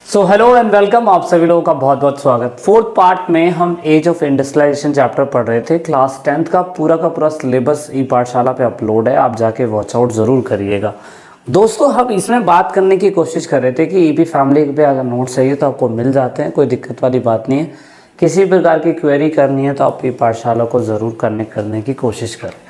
So hello and welcome, आप सभी लोगों का बहुत बहुत स्वागत। फोर्थ पार्ट में हम एज ऑफ इंडस्ट्रियलाइजेशन चैप्टर पढ़ रहे थे। क्लास 10th का पूरा सिलेबस ई पाठशाला पे अपलोड है, आप जाके वॉच आउट ज़रूर करिएगा। दोस्तों, हम इसमें बात करने की कोशिश कर रहे थे कि ईपी फैमिली पे अगर नोट चाहिए तो आपको मिल जाते हैं, कोई दिक्कत वाली बात नहीं है। किसी प्रकार की क्वेरी करनी है तो आप ई पाठशाला को ज़रूर करने की कोशिश करें।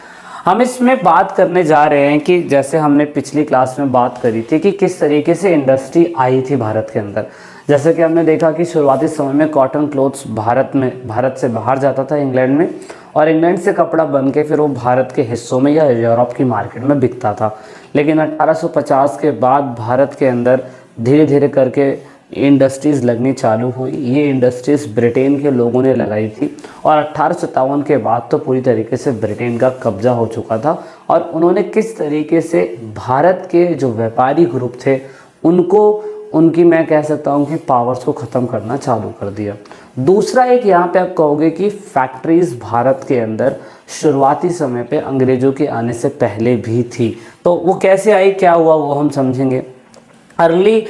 हम इसमें बात करने जा रहे हैं कि जैसे हमने पिछली क्लास में बात करी थी कि किस तरीके से इंडस्ट्री आई थी भारत के अंदर। जैसे कि हमने देखा कि शुरुआती समय में कॉटन क्लोथ्स भारत से बाहर जाता था इंग्लैंड में, और इंग्लैंड से कपड़ा बन के फिर वो भारत के हिस्सों में या यूरोप की मार्केट में बिकता था। लेकिन 1850 के बाद भारत के अंदर धीरे धीरे करके इंडस्ट्रीज़ लगनी चालू हुई। ये इंडस्ट्रीज़ ब्रिटेन के लोगों ने लगाई थी और 1857 के बाद तो पूरी तरीके से ब्रिटेन का कब्जा हो चुका था। और उन्होंने किस तरीके से भारत के जो व्यापारी ग्रुप थे उनकी मैं कह सकता हूँ कि पावर्स को ख़त्म करना चालू कर दिया। दूसरा एक यहाँ पे आप कहोगे कि फैक्ट्रीज़ भारत के अंदर शुरुआती समय पे अंग्रेज़ों के आने से पहले भी थी, तो वो कैसे आई, क्या हुआ, वो हम समझेंगे। अर्ली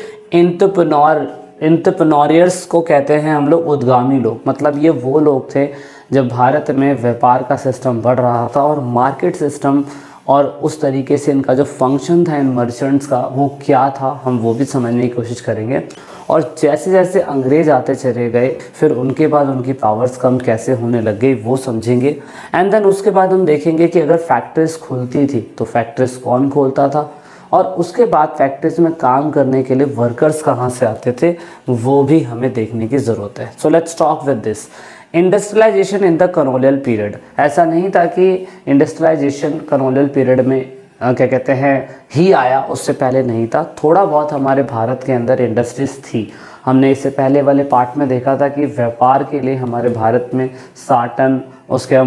एंटरप्रेन्योर्स को कहते हैं हम लोग उद्गामी लोग। मतलब ये वो लोग थे जब भारत में व्यापार का सिस्टम बढ़ रहा था और मार्केट सिस्टम और उस तरीके से इनका जो फंक्शन था इन मर्चेंट्स का वो क्या था, हम वो भी समझने की कोशिश करेंगे। और जैसे जैसे अंग्रेज़ आते चले गए फिर उनके बाद उनकी पावर्स कम कैसे होने लग गई वो समझेंगे। एंड देन उसके बाद हम देखेंगे कि अगर फैक्ट्रीज खुलती थी तो फैक्ट्रीज कौन खोलता था, और उसके बाद फैक्ट्रीज में काम करने के लिए वर्कर्स कहाँ से आते थे वो भी हमें देखने की ज़रूरत है। So let's talk with this. Industrialization in the colonial period. ऐसा नहीं था कि इंडस्ट्रियलाइजेशन कॉलोनियल पीरियड में क्या कहते हैं ही आया, उससे पहले नहीं था। थोड़ा बहुत हमारे भारत के अंदर इंडस्ट्रीज थी। हमने इससे पहले वाले पार्ट में देखा था कि व्यापार के लिए हमारे भारत में साटन, उसके बाद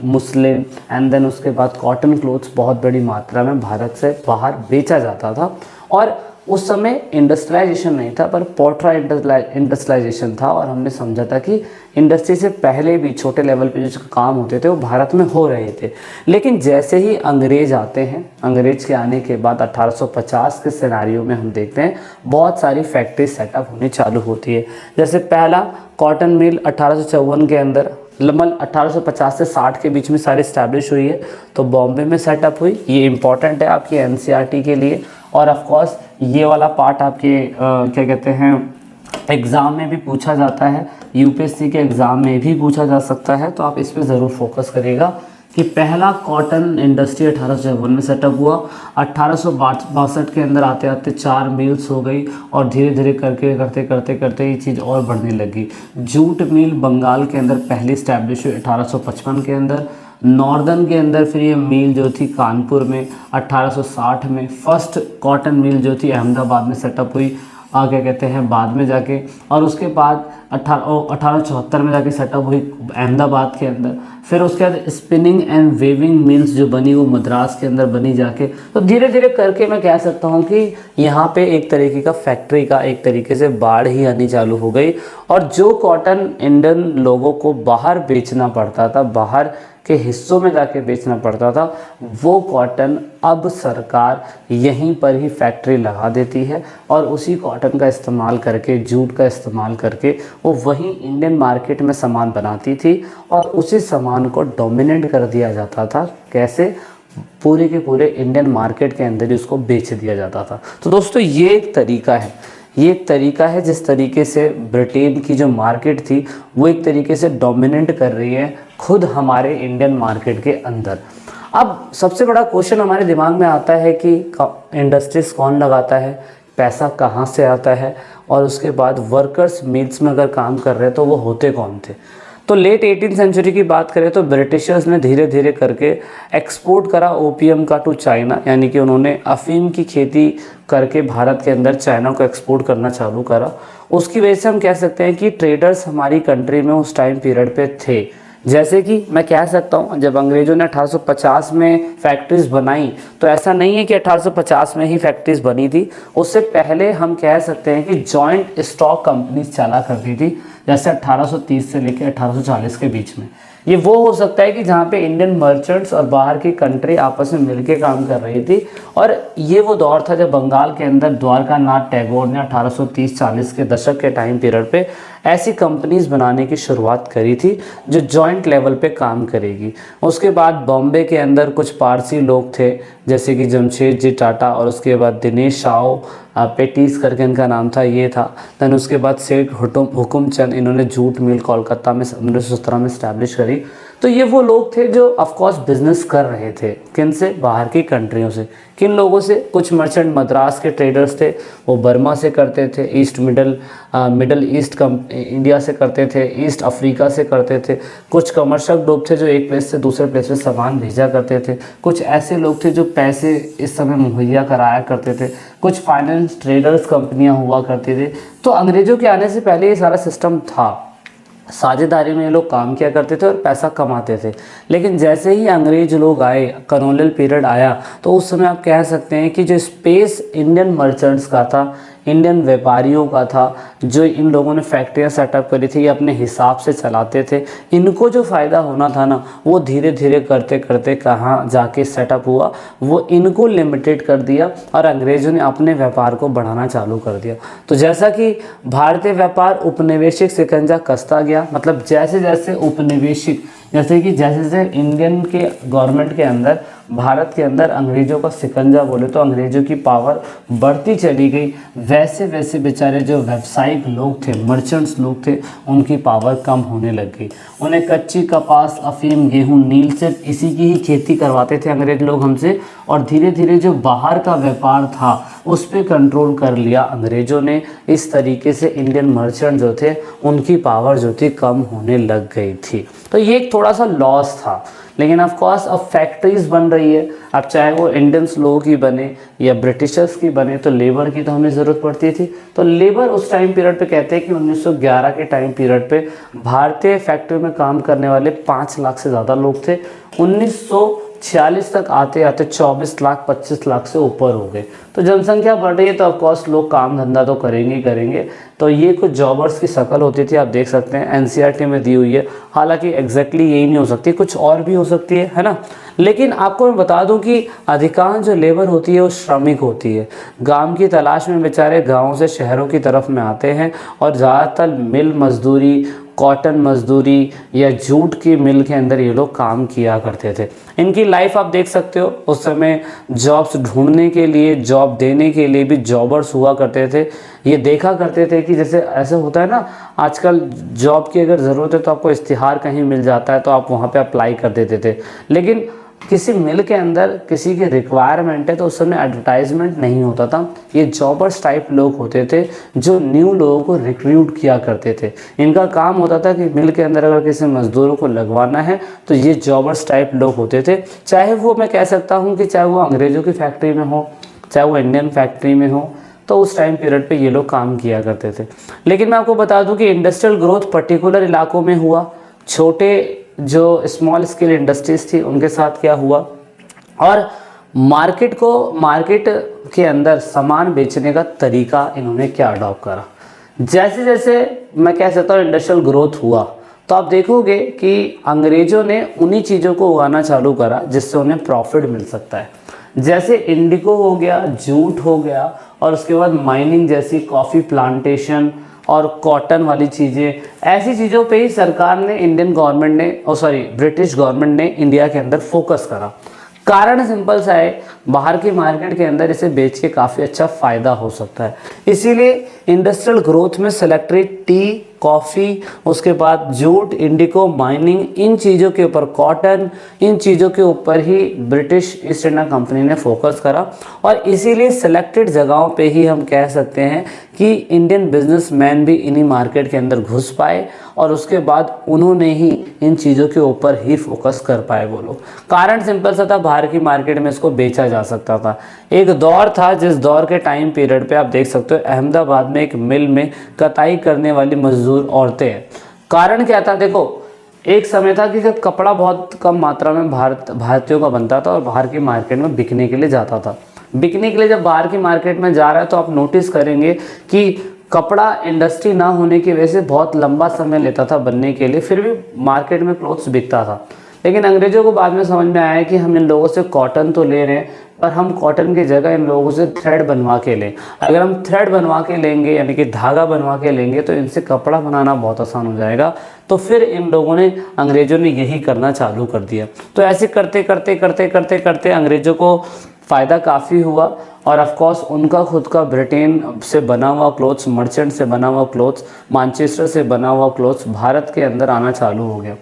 मुस्लिम एंड देन उसके बाद कॉटन क्लोथ्स बहुत बड़ी मात्रा में भारत से बाहर बेचा जाता था। और उस समय इंडस्ट्रियलाइजेशन नहीं था पर पोर्ट्रा इंडस्ट्रियलाइजेशन था। और हमने समझा था कि इंडस्ट्री से पहले भी छोटे लेवल पे जो काम होते थे वो भारत में हो रहे थे। लेकिन जैसे ही अंग्रेज आते हैं, अंग्रेज के आने के बाद 1850 के सिनेरियो में हम देखते हैं बहुत सारी फैक्ट्री सेटअप होनी चालू होती है। जैसे पहला कॉटन मिल 1854 के अंदर, लगभग 1850 से 60 के बीच में सारी इस्टेब्लिश हुई है, तो बॉम्बे में सेटअप हुई। ये इंपॉर्टेंट है आपकी एनसीईआरटी के लिए। और ऑफ कोर्स ये वाला पार्ट आपके क्या कहते हैं एग्ज़ाम में भी पूछा जाता है, यूपीएससी के एग्ज़ाम में भी पूछा जा सकता है, तो आप इस पे ज़रूर फोकस करिएगा कि पहला कॉटन इंडस्ट्री 1854 में सेटअप हुआ। 1862 के अंदर आते आते 4 मिल्स हो गई और धीरे धीरे करते ये चीज़ और बढ़ने लगी। जूट मिल बंगाल के अंदर पहली स्टैब्लिश हुई 1855 के अंदर। नॉर्दर्न के अंदर फिर ये मिल जो थी कानपुर में 1860 में। फर्स्ट कॉटन मिल जो थी अहमदाबाद में सेटअप हुई क्या कहते हैं बाद में जाके। और उसके बाद 1874 में जाके सेटअप हुई अहमदाबाद के अंदर। फिर उसके बाद स्पिनिंग एंड वेविंग मिल्स जो बनी वो मद्रास के अंदर बनी जाके। तो धीरे धीरे करके मैं कह सकता हूँ कि यहाँ पे एक तरीके का फैक्ट्री का एक तरीके से बाढ़ ही आनी चालू हो गई। और जो कॉटन इंडियन लोगों को बाहर बेचना पड़ता था, बाहर के हिस्सों में जाके बेचना पड़ता था, वो कॉटन अब सरकार यहीं पर ही फैक्ट्री लगा देती है और उसी कॉटन का इस्तेमाल करके, जूट का इस्तेमाल करके वो वहीं इंडियन मार्केट में सामान बनाती थी और उसी सामान को डोमिनेट कर दिया जाता था। कैसे? पूरे के पूरे इंडियन मार्केट के अंदर ही उसको बेच दिया जाता था। तो दोस्तों ये एक तरीका है जिस तरीके से ब्रिटेन की जो मार्केट थी वो एक तरीके से डोमिनेट कर रही है खुद हमारे इंडियन मार्केट के अंदर। अब सबसे बड़ा क्वेश्चन हमारे दिमाग में आता है कि इंडस्ट्रीज कौन लगाता है, पैसा कहाँ से आता है, और उसके बाद वर्कर्स मिल्स में अगर काम कर रहे हैं तो वो होते कौन थे। तो लेट 18th सेंचुरी की बात करें तो ब्रिटिशर्स ने धीरे धीरे करके एक्सपोर्ट करा ओपीएम का टू चाइना, यानी कि उन्होंने अफीम की खेती करके भारत के अंदर चाइना को एक्सपोर्ट करना चालू करा। उसकी वजह से हम कह सकते हैं कि ट्रेडर्स हमारी कंट्री में उस टाइम पीरियड पे थे। जैसे कि मैं कह सकता हूँ जब अंग्रेज़ों ने 1850 में फैक्ट्रीज बनाई तो ऐसा नहीं है कि 1850 में ही फैक्ट्रीज बनी थी, उससे पहले हम कह सकते हैं कि जॉइंट स्टॉक कंपनीज चला करती थी, जैसे 1830 से लेकर 1840 के बीच में। ये वो हो सकता है कि जहाँ पे इंडियन मर्चेंट्स और बाहर की कंट्री आपस में मिलके काम कर रही थी। और ये वो दौर था जब बंगाल के अंदर द्वारका नाथ टैगोर ने 1830-40 के दशक के टाइम पीरियड पे ऐसी कंपनीज बनाने की शुरुआत करी थी जो जॉइंट लेवल पे काम करेगी। उसके बाद बॉम्बे के अंदर कुछ पारसी लोग थे जैसे कि जमशेदजी टाटा, और उसके बाद दिनेश शाओ पेटीज करके इनका नाम था, ये था। दैन उसके बाद सेठ हुकुम चंद, इन्होंने जूट मिल कोलकाता में 1917 में इस्टेब्लिश करी। तो ये वो लोग थे जो ऑफकोर्स बिजनेस कर रहे थे, किन से? बाहर की कंट्रियों से। किन लोगों से? कुछ मर्चेंट मद्रास के ट्रेडर्स थे, वो बर्मा से करते थे, मिडल ईस्ट इंडिया से करते थे, ईस्ट अफ्रीका से करते थे। कुछ कमर्शियल लोग थे जो एक प्लेस से दूसरे प्लेस पे सामान भेजा करते थे। कुछ ऐसे लोग थे जो पैसे इस समय मुहैया कराया करते थे। कुछ फाइनेंस ट्रेडर्स कंपनियां हुआ करती थी। तो अंग्रेज़ों के आने से पहले ये सारा सिस्टम था। साझेदारी में ये लोग काम किया करते थे और पैसा कमाते थे। लेकिन जैसे ही अंग्रेज लोग आए, कॉलोनियल पीरियड आया, तो उस समय आप कह सकते हैं कि जो स्पेस इंडियन मर्चेंट्स का था, इंडियन व्यापारियों का था, जो इन लोगों ने फैक्ट्रियाँ सेटअप करी थी, ये अपने हिसाब से चलाते थे। इनको जो फ़ायदा होना था ना, वो धीरे धीरे करते करते कहाँ जाके सेटअप हुआ, वो इनको लिमिटेड कर दिया और अंग्रेज़ों ने अपने व्यापार को बढ़ाना चालू कर दिया। तो जैसा कि भारतीय व्यापार उपनिवेशिक शिकंजा कसता गया, मतलब जैसे जैसे उपनिवेशिक, जैसे जैसे इंडियन के गवर्नमेंट के अंदर, भारत के अंदर अंग्रेज़ों का शिकंजा बोले तो अंग्रेज़ों की पावर बढ़ती चली गई, वैसे वैसे बेचारे जो व्यावसायिक लोग थे, मर्चेंट्स लोग थे, उनकी पावर कम होने लग गई। उन्हें कच्ची कपास, अफीम, गेहूं, नील से इसी की ही खेती करवाते थे अंग्रेज लोग हमसे, और धीरे धीरे जो बाहर का व्यापार था उस पर कंट्रोल कर लिया अंग्रेज़ों ने। इस तरीके से इंडियन मर्चेंट जो थे उनकी पावर जो थी कम होने लग गई थी। तो ये एक थोड़ा सा लॉस था। लेकिन ऑफ कोर्स अब फैक्ट्रीज बन रही है, अब चाहे वो इंडियंस लोगों की बने या ब्रिटिशर्स की बने, तो लेबर की तो हमें ज़रूरत पड़ती थी। तो लेबर उस टाइम पीरियड पे कहते हैं कि 1911 के टाइम पीरियड पे भारतीय फैक्ट्री में काम करने वाले 5 लाख से ज़्यादा लोग थे। 1946 तक आते आते 24 लाख 25 लाख से ऊपर हो गए। तो जनसंख्या बढ़ रही है तो ऑफकोर्स लोग काम धंधा तो करेंगे ही करेंगे। तो ये कुछ जॉबर्स की शक्ल होती थी, आप देख सकते हैं एनसीईआरटी में दी हुई है। हालांकि एग्जैक्टली यही नहीं हो सकती, कुछ और भी हो सकती है ना। लेकिन आपको मैं बता दूं कि अधिकांश जो लेबर होती है वो श्रमिक होती है। काम की तलाश में बेचारे गाँव से शहरों की तरफ में आते हैं और ज़्यादातर मिल मजदूरी, कॉटन मजदूरी या जूट की मिल के अंदर ये लोग काम किया करते थे। इनकी लाइफ आप देख सकते हो, उस समय जॉब्स ढूंढने के लिए, जॉब देने के लिए भी जॉबर्स हुआ करते थे। ये देखा करते थे कि जैसे ऐसे होता है ना, आजकल जॉब की अगर ज़रूरत है तो आपको इश्तिहार कहीं मिल जाता है तो आप वहाँ पे अप्लाई कर देते थे। लेकिन किसी मिल के अंदर किसी की रिक्वायरमेंट है तो उस समय एडवर्टाइजमेंट नहीं होता था। ये जॉबर्स टाइप लोग होते थे जो न्यू लोगों को रिक्रूट किया करते थे। इनका काम होता था कि मिल के अंदर अगर किसी मज़दूरों को लगवाना है तो ये जॉबर्स टाइप लोग होते थे। चाहे वो, मैं कह सकता हूँ कि चाहे वो अंग्रेज़ों की फैक्ट्री में हो, चाहे वो इंडियन फैक्ट्री में हो, तो उस टाइम पीरियड पे ये लोग काम किया करते थे। लेकिन मैं आपको बता दूं कि इंडस्ट्रियल ग्रोथ पर्टिकुलर इलाकों में हुआ। छोटे जो स्मॉल स्केल इंडस्ट्रीज थी उनके साथ क्या हुआ, और मार्केट के अंदर सामान बेचने का तरीका इन्होंने क्या अडॉप्ट करा। जैसे जैसे मैं कह सकता हूँ इंडस्ट्रियल ग्रोथ हुआ तो आप देखोगे कि अंग्रेज़ों ने उन्हीं चीज़ों को उगाना चालू करा जिससे उन्हें प्रॉफिट मिल सकता है। जैसे इंडिगो हो गया, जूट हो गया, और उसके बाद माइनिंग जैसी कॉफ़ी प्लांटेशन और कॉटन वाली चीज़ें, ऐसी चीज़ों पे ही सरकार ने, इंडियन गवर्नमेंट ने, ब्रिटिश गवर्नमेंट ने इंडिया के अंदर फोकस करा। कारण सिंपल सा है, बाहर की मार्केट के अंदर इसे बेच के काफ़ी अच्छा फ़ायदा हो सकता है। इसीलिए इंडस्ट्रियल ग्रोथ में सेलेक्टेड टी, कॉफ़ी, उसके बाद जूट, इंडिगो, माइनिंग, इन चीज़ों के ऊपर, कॉटन, इन चीज़ों के ऊपर ही ब्रिटिश ईस्ट इंडिया कंपनी ने फोकस करा। और इसीलिए सेलेक्टेड जगहों पे ही हम कह सकते हैं कि इंडियन बिजनेसमैन भी इन्हीं मार्केट के अंदर घुस पाए और उसके बाद उन्होंने ही इन चीज़ों के ऊपर ही फोकस कर पाए वो लोग। कारण सिंपल सा था, बाहर की मार्केट में इसको बेचा जा सकता था। एक दौर था जिस दौर के टाइम पीरियड पे आप देख सकते हो अहमदाबाद में एक मिल में कताई करने वाली मजदूर औरतें हैं। कारण क्या था, देखो एक समय था कि कपड़ा बहुत कम मात्रा में भारतीयों का बनता था और बाहर की मार्केट में बिकने के लिए जाता था। बिकने के लिए जब बाहर की मार्केट में जा रहा है तो आप नोटिस करेंगे कि कपड़ा इंडस्ट्री ना होने की वजह से बहुत लंबा समय लेता था बनने के लिए, फिर भी मार्केट में क्लोथ्स बिकता था। लेकिन अंग्रेज़ों को बाद में समझ में आया कि हम इन लोगों से कॉटन तो ले रहे हैं, पर हम कॉटन की जगह इन लोगों से थ्रेड बनवा के लें। अगर हम थ्रेड बनवा के लेंगे यानी कि धागा बनवा के लेंगे तो इनसे कपड़ा बनाना बहुत आसान हो जाएगा। तो फिर इन लोगों ने, अंग्रेज़ों ने यही करना चालू कर दिया। तो ऐसे करते करते करते करते करते अंग्रेज़ों को फ़ायदा काफ़ी हुआ और ऑफ कोर्स उनका खुद का ब्रिटेन से बना हुआ क्लोथ्स, मर्चेंट से बना हुआ क्लोथ्स, मैनचेस्टर से बना हुआ क्लोथ्स भारत के अंदर आना चालू हो गया।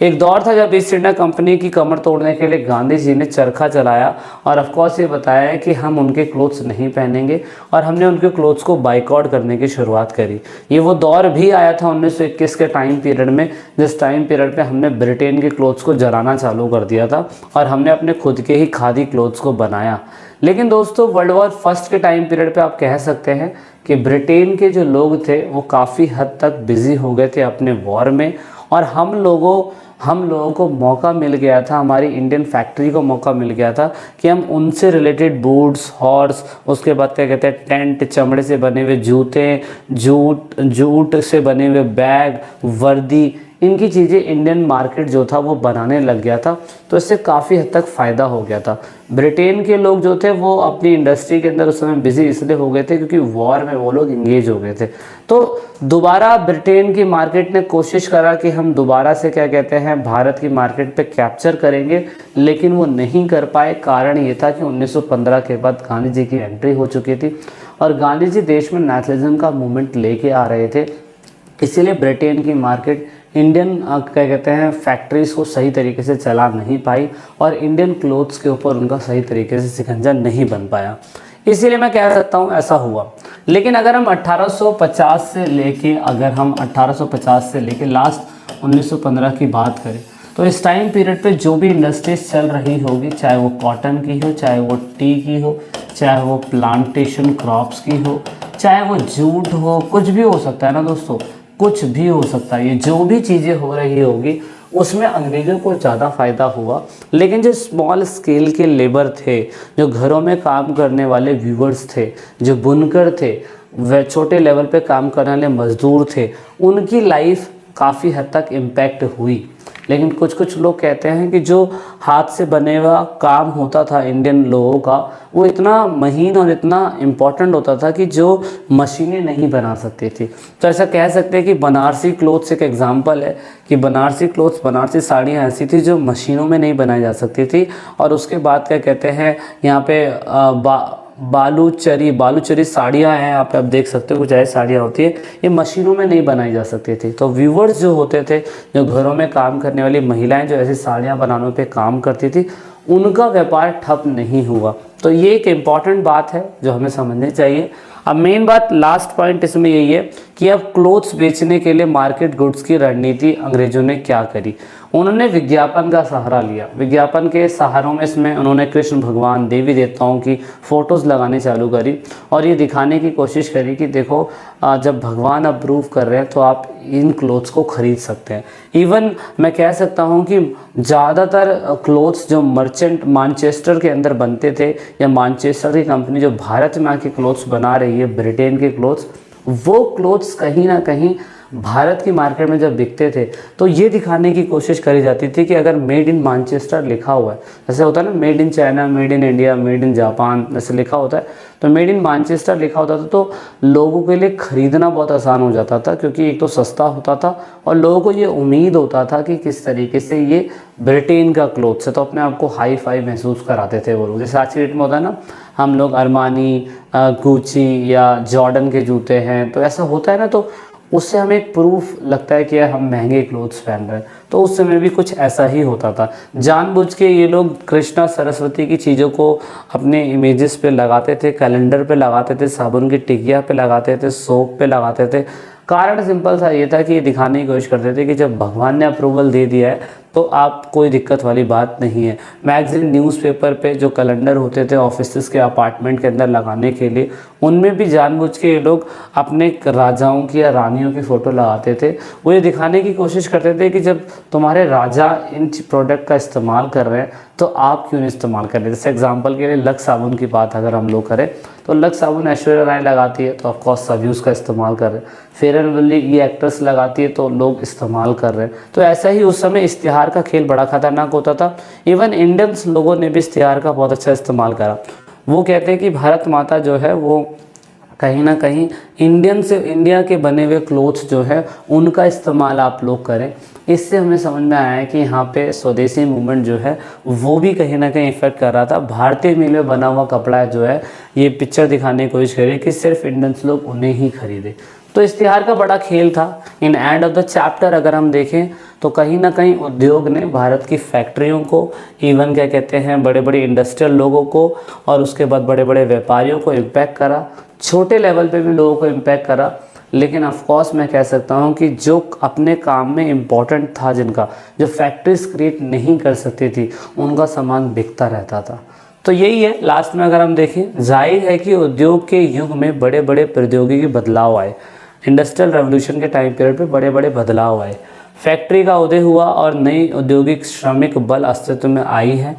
एक दौर था जब ईस्ट इंडिया कंपनी की कमर तोड़ने के लिए गांधी जी ने चरखा चलाया और ऑफ कोर्स ये बताया कि हम उनके क्लोथ्स नहीं पहनेंगे और हमने उनके क्लोथ्स को बाइकआउट करने की शुरुआत करी। ये वो दौर भी आया था 1921 के टाइम पीरियड में, जिस टाइम पीरियड पे हमने ब्रिटेन के क्लोथ्स को जलाना चालू कर दिया था और हमने अपने खुद के ही खादी क्लोथ्स को बनाया। लेकिन दोस्तों वर्ल्ड वॉर फर्स्ट के टाइम पीरियड पे आप कह सकते हैं कि ब्रिटेन के जो लोग थे वो काफ़ी हद तक बिजी हो गए थे अपने वॉर में और हम लोगों को मौका मिल गया था, हमारी इंडियन फैक्ट्री को मौका मिल गया था कि हम उनसे रिलेटेड बूट्स, हॉर्स, उसके बाद क्या कहते हैं टेंट, चमड़े से बने हुए जूते, जूट से बने हुए बैग, वर्दी, इनकी चीज़ें इंडियन मार्केट जो था वो बनाने लग गया था। तो इससे काफ़ी हद तक फ़ायदा हो गया था। ब्रिटेन के लोग जो थे वो अपनी इंडस्ट्री के अंदर उस समय बिजी इसलिए हो गए थे क्योंकि वॉर में वो लोग इंगेज हो गए थे। तो दोबारा ब्रिटेन की मार्केट ने कोशिश करा कि हम दोबारा से क्या कहते हैं भारत की मार्केट पे कैप्चर करेंगे, लेकिन वो नहीं कर पाए। कारण ये था कि 1915 के बाद गांधी जी की एंट्री हो चुकी थी और गांधी जी देश में नेशनलिज्म का मूवमेंट लेके आ रहे थे। इसीलिए ब्रिटेन की मार्केट इंडियन क्या कहते हैं फैक्ट्रीज़ को सही तरीके से चला नहीं पाई और इंडियन क्लोथ्स के ऊपर उनका सही तरीके से शिकंजा नहीं बन पाया। इसीलिए मैं कह सकता हूँ ऐसा हुआ। लेकिन अगर हम 1850 से लेके लास्ट 1915 की बात करें तो इस टाइम पीरियड पे जो भी इंडस्ट्रीज चल रही होगी, चाहे वो कॉटन की हो, चाहे वो टी की हो, चाहे वो प्लांटेशन क्रॉप्स की हो, चाहे वो जूट हो, कुछ भी हो सकता है ना दोस्तों, कुछ भी हो सकता है। ये जो भी चीज़ें हो रही होगी उसमें अंग्रेज़ों को ज़्यादा फ़ायदा हुआ। लेकिन जो स्मॉल स्केल के लेबर थे, जो घरों में काम करने वाले व्यूवर्स थे, जो बुनकर थे, वह छोटे लेवल पे काम करने वाले मज़दूर थे, उनकी लाइफ काफ़ी हद तक इम्पैक्ट हुई। लेकिन कुछ लोग कहते हैं कि जो हाथ से बने हुआ काम होता था इंडियन लोगों का, वो इतना महीन और इतना इम्पॉर्टेंट होता था कि जो मशीनें नहीं बना सकती थी। तो ऐसा कह सकते हैं कि बनारसी क्लोथ्स एक एग्जांपल है कि बनारसी क्लोथ्स, बनारसी साड़ियाँ ऐसी थी जो मशीनों में नहीं बनाई जा सकती थी। और उसके बाद क्या कहते हैं यहाँ पे बालूचरी साड़ियाँ हैं, यहाँ पे आप देख सकते हो कुछ ऐसी साड़ियाँ होती है, ये मशीनों में नहीं बनाई जा सकती थी। तो व्यूवर्स जो होते थे, जो घरों में काम करने वाली महिलाएं जो ऐसी साड़ियाँ बनाने पे काम करती थी, उनका व्यापार ठप नहीं हुआ। तो ये एक इम्पॉर्टेंट बात है जो हमें समझनी चाहिए। अब मेन बात, लास्ट पॉइंट इसमें यही है कि अब क्लोथ्स बेचने के लिए मार्केट गुड्स की रणनीति अंग्रेजों ने क्या करी। उन्होंने विज्ञापन का सहारा लिया। विज्ञापन के सहारों में इसमें उन्होंने कृष्ण भगवान, देवी देवताओं की फ़ोटोज़ लगाने चालू करी और ये दिखाने की कोशिश करी कि देखो जब भगवान अप्रूव कर रहे हैं तो आप इन क्लोथ्स को ख़रीद सकते हैं। इवन मैं कह सकता हूँ कि ज़्यादातर क्लोथ्स जो मर्चेंट मैनचेस्टर के अंदर बनते थे या मैनचेस्टर की कंपनी जो भारत में आके क्लोथ्स बना रही है, ब्रिटेन के क्लोथ्स, वो क्लोथ्स कहीं ना कहीं भारत की मार्केट में जब बिकते थे तो ये दिखाने की कोशिश करी जाती थी कि अगर मेड इन मैनचेस्टर लिखा हुआ है, जैसे होता है ना made in China, made in India, made in Japan, जैसे लिखा होता है, तो मेड इन मैनचेस्टर लिखा होता था तो लोगों के लिए ख़रीदना बहुत आसान हो जाता था क्योंकि एक तो सस्ता होता था और लोगों को ये उम्मीद होता था कि किस तरीके से ये ब्रिटेन का क्लोथ्स है, तो अपने आप को हाई फाई महसूस कराते थे वो लोग। जैसे आज की डेट में होता है ना, हम लोग अरमानी, गुची या जॉर्डन के जूते हैं, तो ऐसा होता है ना, तो उससे हमें एक प्रूफ लगता है कि यार हम महंगे क्लोथ्स पहन रहे हैं। तो उस समय भी कुछ ऐसा ही होता था। जानबूझ के ये लोग कृष्णा सरस्वती की चीज़ों को अपने इमेजेस पे लगाते थे, कैलेंडर पे लगाते थे, साबुन की टिकिया पे लगाते थे, सोप पे लगाते थे। कारण सिंपल सा ये था कि ये दिखाने की कोशिश करते थे कि जब भगवान ने अप्रूवल दे दिया है तो आप कोई दिक्कत वाली बात नहीं है। मैगज़ीन न्यूज़पेपर पे जो कैलेंडर होते थे ऑफिसेस के अपार्टमेंट के अंदर लगाने के लिए, उनमें भी जानबूझ के ये लोग अपने राजाओं की या रानियों की फ़ोटो लगाते थे। वो ये दिखाने की कोशिश करते थे कि जब तुम्हारे राजा इन प्रोडक्ट का इस्तेमाल कर रहे हैं तो आप क्यों नहीं इस्तेमाल कर रहे। जैसे एग्जांपल के लिए लक्स साबुन की बात अगर हम लोग करें तो लक्स साबुन ऐश्वर्या राय लगाती है तो ऑफकोर्स सभी उसका इस्तेमाल कर रहे हैं। फेयर एंड लवली ये एक्ट्रेस लगाती है तो लोग इस्तेमाल कर रहे हैं। तो ऐसा ही उस समय इश्तिहार का खेल बड़ा खतरनाक होता था। इवन इंडियंस लोगों ने भी इश्तिहार का बहुत अच्छा इस्तेमाल करा। वो कहते हैं कि भारत माता जो है वो कहीं ना कहीं इंडिया के बने हुए क्लोथ्स जो है उनका इस्तेमाल आप लोग करें। इससे हमें समझ में आया है कि यहाँ पे स्वदेशी मूवमेंट जो है वो भी कहीं ना कहीं इफेक्ट कर रहा था। भारतीय मिल में बना हुआ कपड़ा जो है ये पिक्चर दिखाने की कोशिश करी कि सिर्फ इंडियंस लोग उन्हें ही खरीदे। तो इश्तिहार का बड़ा खेल था। In end of the chapter अगर हम देखें तो कहीं ना कहीं उद्योग ने भारत की फैक्ट्रियों को, इवन क्या कहते हैं बड़े बड़े इंडस्ट्रियल लोगों को और उसके बाद बड़े बड़े व्यापारियों को इम्पैक्ट करा। छोटे लेवल पे भी लोगों को इम्पैक्ट करा। लेकिन ऑफ कोर्स मैं कह सकता हूँ कि जो अपने काम में इम्पोर्टेंट था, जिनका जो फैक्ट्रीज क्रिएट नहीं कर सकती थी, उनका सामान बिकता रहता था। तो यही है लास्ट में अगर हम देखें, जाहिर है कि उद्योग के युग में बड़े बड़े प्रौद्योगिकी बदलाव आए। इंडस्ट्रियल रेवोल्यूशन के टाइम पीरियड पे बड़े बड़े बदलाव आए। फैक्ट्री का उदय हुआ और नई औद्योगिक श्रमिक बल अस्तित्व में आई है।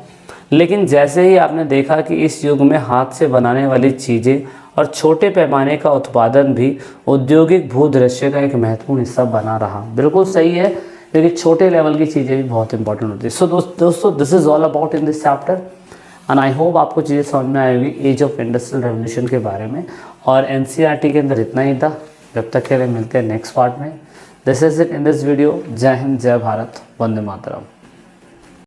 लेकिन जैसे ही आपने देखा कि इस युग में हाथ से बनाने वाली चीज़ें और छोटे पैमाने का उत्पादन भी औद्योगिक भूदृश्य का एक महत्वपूर्ण हिस्सा बना रहा। बिल्कुल सही है, लेकिन छोटे लेवल की चीज़ें भी बहुत इंपॉर्टेंट होती है। सो दोस्तों this is all about in this chapter and I hope आपको चीज़ें समझ में आएगी एज ऑफ इंडस्ट्रियल रेवोल्यूशन के बारे में। और NCERT के अंदर इतना ही था। जब तक के लिए मिलते हैं नेक्स्ट पार्ट में। This is it in this video. जय हिंद, जय भारत, वंदे मातरम।